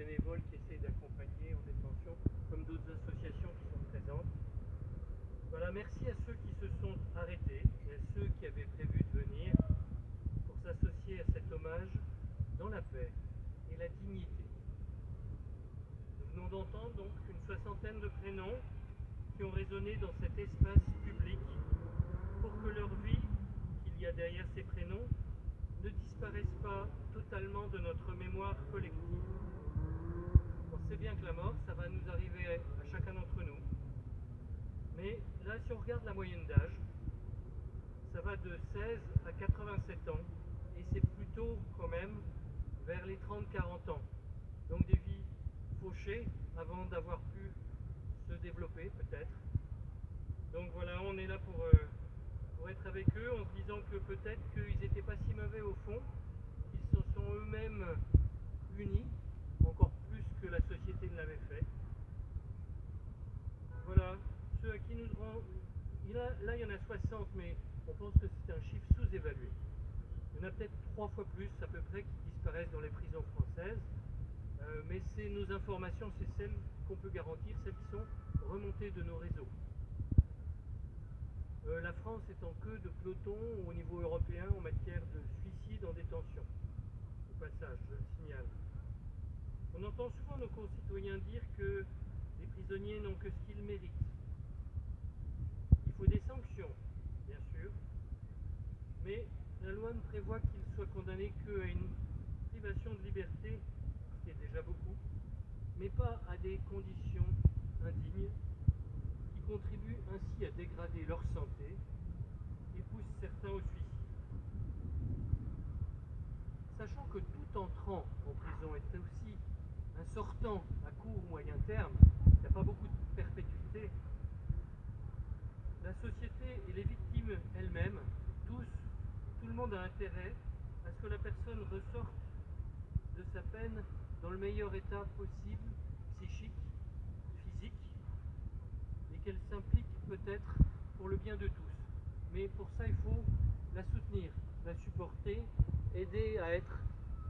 bénévoles qui essaient d'accompagner en détention, comme d'autres associations qui sont présentes. Voilà, merci à ceux qui se sont arrêtés et à ceux qui avaient prévu de venir pour s'associer à cet hommage dans la paix et la dignité. Nous venons d'entendre donc une soixantaine de prénoms qui ont résonné dans cet espace public pour que leur vie, qu'il y a derrière ces prénoms, ne disparaisse pas totalement de notre mémoire collective. On sait bien que la mort, ça va nous arriver à chacun d'entre nous. Mais là, si on regarde la moyenne d'âge, ça va de 16 à 87 ans, et c'est plutôt quand même vers les 30-40 ans. Donc des vies fauchées avant d'avoir pu se développer peut-être. Donc voilà, on est là pour être avec eux en se disant que peut-être qu'ils n'étaient pas si mauvais au fond, qu'ils se sont eux-mêmes unis, encore plus que la société ne l'avait fait. Voilà, ceux à qui nous rend... Là, il y en a 60, mais on pense que c'est un chiffre sous-évalué. Il y en a peut-être 3 fois plus à peu près qui disparaissent dans les prisons françaises. Mais c'est nos informations, c'est celles qu'on peut garantir, celles qui sont remontées de nos réseaux. La France est en queue de peloton au niveau européen en matière de suicide en détention. Au passage, je le signale. On entend souvent nos concitoyens dire que les prisonniers n'ont que ce qu'ils méritent. Il faut des sanctions, bien sûr, mais la loi ne prévoit qu'ils soient condamnés qu'à une privation de liberté, ce qui est déjà beaucoup, mais pas à des conditions indignes qui contribuent ainsi à dégrader leur santé et poussent certains au suicide. Sachant que tout entrant en prison est aussi un sortant à court ou moyen terme, il n'y a pas beaucoup de perpétuité, la société et les victimes elles-mêmes, tout le monde a intérêt à ce que la personne ressorte de sa peine dans le meilleur état possible, psychique, physique, et qu'elle s'implique peut-être pour le bien de tous. Mais pour ça, il faut la soutenir, la supporter, aider à être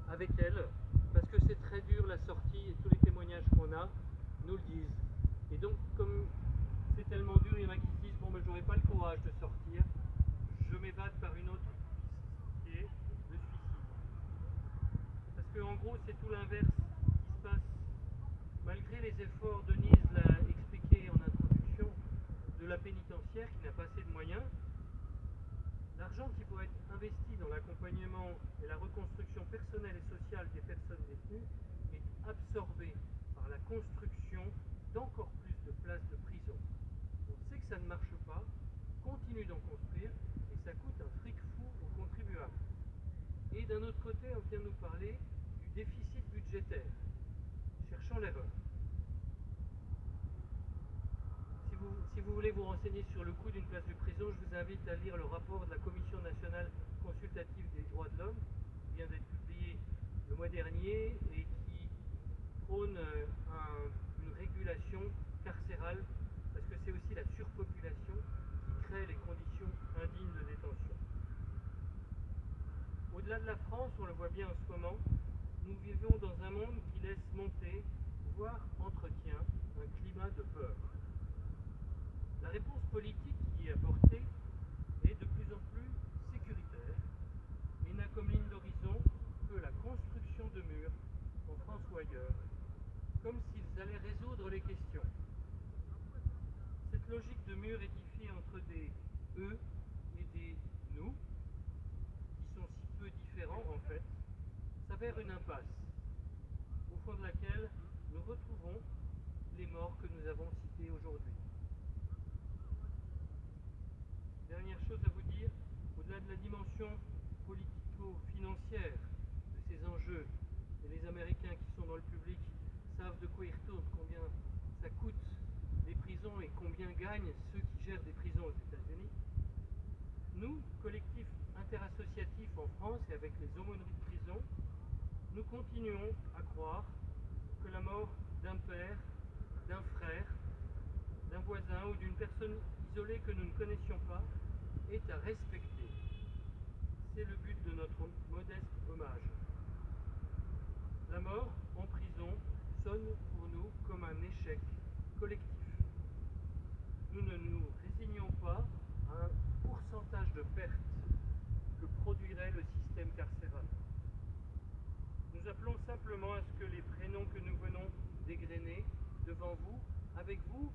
avec elle, parce que c'est très dur la sortie, et tous les témoignages qu'on a nous le disent. Et donc, comme c'est tellement dur, il y en a qui se disent « bon, ben, j'aurai pas le courage de sortir, je m'évade par une autre piste, qui est le suicide ». Parce qu'en gros, c'est tout l'inverse qui se passe. Malgré les efforts, Denise l'a expliqué en introduction, de la pénitentiaire qui n'a pas assez de moyens, l'argent qui pourrait être investi dans l'accompagnement et la reconstruction personnelle et sociale des personnes détenues est absorbé par la construction d'encore plus de places de prison. On sait que ça ne marche pas, continue d'en construire et ça coûte un fric fou aux contribuables. Et d'un autre côté, on vient nous parler du déficit budgétaire. Cherchons l'erreur. Si vous voulez vous renseigner sur le coût d'une place de prison, je vous invite à lire le rapport de la Commission nationale consultative des droits de l'homme, qui vient d'être publié le mois dernier et qui prône une régulation carcérale, parce que c'est aussi la surpopulation qui crée les conditions indignes de détention. Au-delà de la France, on le voit bien en ce moment, nous vivons dans un monde qui laisse monter, voire entretient, un climat de peur. La réponse politique qui est apportée est de plus en plus sécuritaire et n'a comme ligne d'horizon que la construction de murs en France ou ailleurs, comme s'ils allaient résoudre les questions. Cette logique de murs édifiés entre des eux et des nous, qui sont si peu différents en fait, s'avère une impasse, au fond de laquelle nous retrouvons les morts que nous avons cités aujourd'hui. Dernière chose à vous dire, au-delà de la dimension politico-financière de ces enjeux, et les Américains qui sont dans le public savent de quoi ils retournent, combien ça coûte les prisons et combien gagnent ceux qui gèrent des prisons aux États-Unis. Nous, collectifs interassociatifs en France et avec les aumôneries de prison, nous continuons à croire que la mort d'un père, d'un frère, d'un voisin ou d'une personne isolée que nous ne connaissions pas est à respecter. C'est le but de notre modeste hommage. La mort en prison sonne pour nous comme un échec collectif. Nous ne nous résignons pas à un pourcentage de pertes que produirait le système carcéral. Nous appelons simplement à ce que les prénoms que nous venons d'égrener devant vous, avec vous